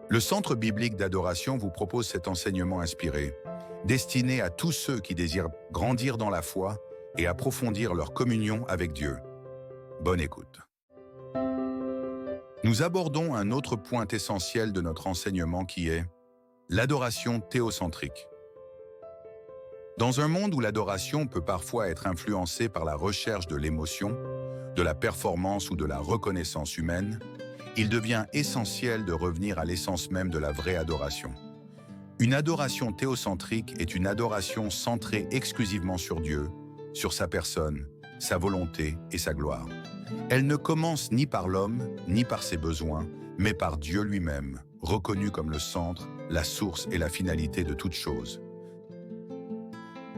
Le Centre biblique d'adoration vous propose cet enseignement inspiré, destiné à tous ceux qui désirent grandir dans la foi et approfondir leur communion avec Dieu. Bonne écoute. Nous abordons un autre point essentiel de notre enseignement qui est l'adoration théocentrique. Dans un monde où l'adoration peut parfois être influencée par la recherche de l'émotion, de la performance ou de la reconnaissance humaine, il devient essentiel de revenir à l'essence même de la vraie adoration. Une adoration théocentrique est une adoration centrée exclusivement sur Dieu, sur sa personne, sa volonté et sa gloire. Elle ne commence ni par l'homme, ni par ses besoins, mais par Dieu lui-même, reconnu comme le centre, la source et la finalité de toute chose.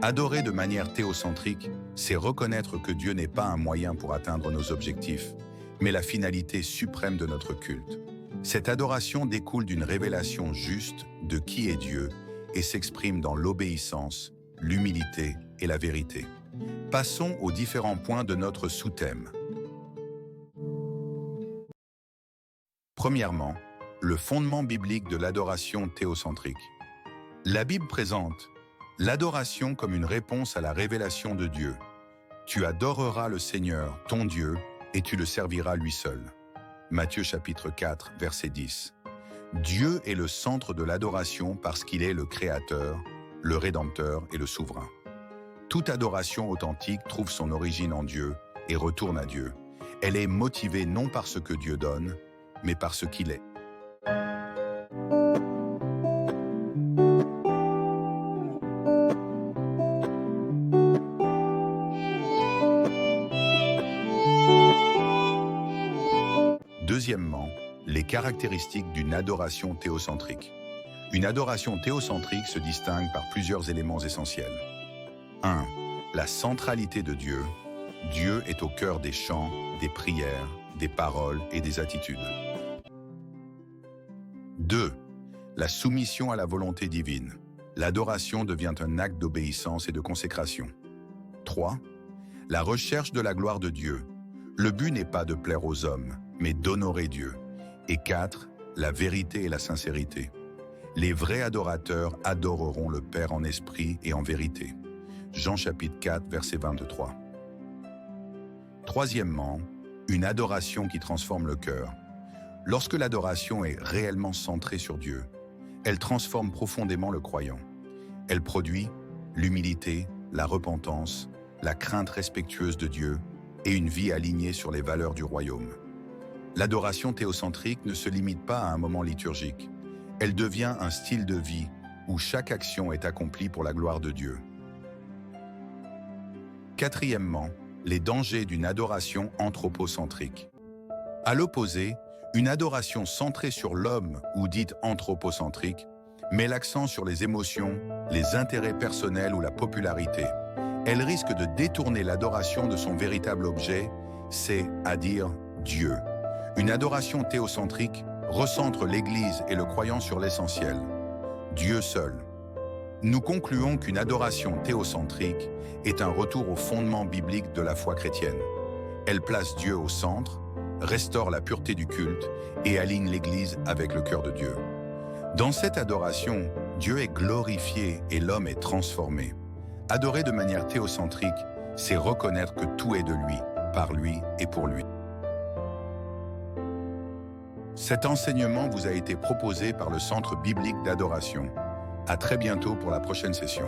Adorer de manière théocentrique, c'est reconnaître que Dieu n'est pas un moyen pour atteindre nos objectifs, mais la finalité suprême de notre culte. Cette adoration découle d'une révélation juste de qui est Dieu et s'exprime dans l'obéissance, l'humilité et la vérité. Passons aux différents points de notre sous-thème. Premièrement, le fondement biblique de l'adoration théocentrique. La Bible présente l'adoration comme une réponse à la révélation de Dieu. Tu adoreras le Seigneur, ton Dieu, et tu le serviras lui seul. Matthieu chapitre 4, verset 10. Dieu est le centre de l'adoration parce qu'il est le Créateur, le Rédempteur et le Souverain. Toute adoration authentique trouve son origine en Dieu et retourne à Dieu. Elle est motivée non par ce que Dieu donne, mais par ce qu'il est. Deuxièmement, les caractéristiques d'une adoration théocentrique. Une adoration théocentrique se distingue par plusieurs éléments essentiels. 1. La centralité de Dieu. Dieu est au cœur des chants, des prières, des paroles et des attitudes. 2. La soumission à la volonté divine. L'adoration devient un acte d'obéissance et de consécration. 3. La recherche de la gloire de Dieu. Le but n'est pas de plaire aux hommes, mais d'honorer Dieu. Et 4. La vérité et la sincérité. Les vrais adorateurs adoreront le Père en esprit et en vérité. Jean chapitre 4, verset 23. Troisièmement, une adoration qui transforme le cœur. Lorsque l'adoration est réellement centrée sur Dieu, elle transforme profondément le croyant. Elle produit l'humilité, la repentance, la crainte respectueuse de Dieu et une vie alignée sur les valeurs du royaume. L'adoration théocentrique ne se limite pas à un moment liturgique. Elle devient un style de vie où chaque action est accomplie pour la gloire de Dieu. Quatrièmement, les dangers d'une adoration anthropocentrique. À l'opposé, une adoration centrée sur l'homme ou dite anthropocentrique met l'accent sur les émotions, les intérêts personnels ou la popularité. Elle risque de détourner l'adoration de son véritable objet, c'est-à-dire Dieu. Une adoration théocentrique recentre l'Église et le croyant sur l'essentiel, Dieu seul. Nous concluons qu'une adoration théocentrique est un retour au fondement biblique de la foi chrétienne. Elle place Dieu au centre, restaure la pureté du culte et aligne l'Église avec le cœur de Dieu. Dans cette adoration, Dieu est glorifié et l'homme est transformé. Adorer de manière théocentrique, c'est reconnaître que tout est de lui, par lui et pour lui. Cet enseignement vous a été proposé par le Centre biblique d'adoration. À très bientôt pour la prochaine session.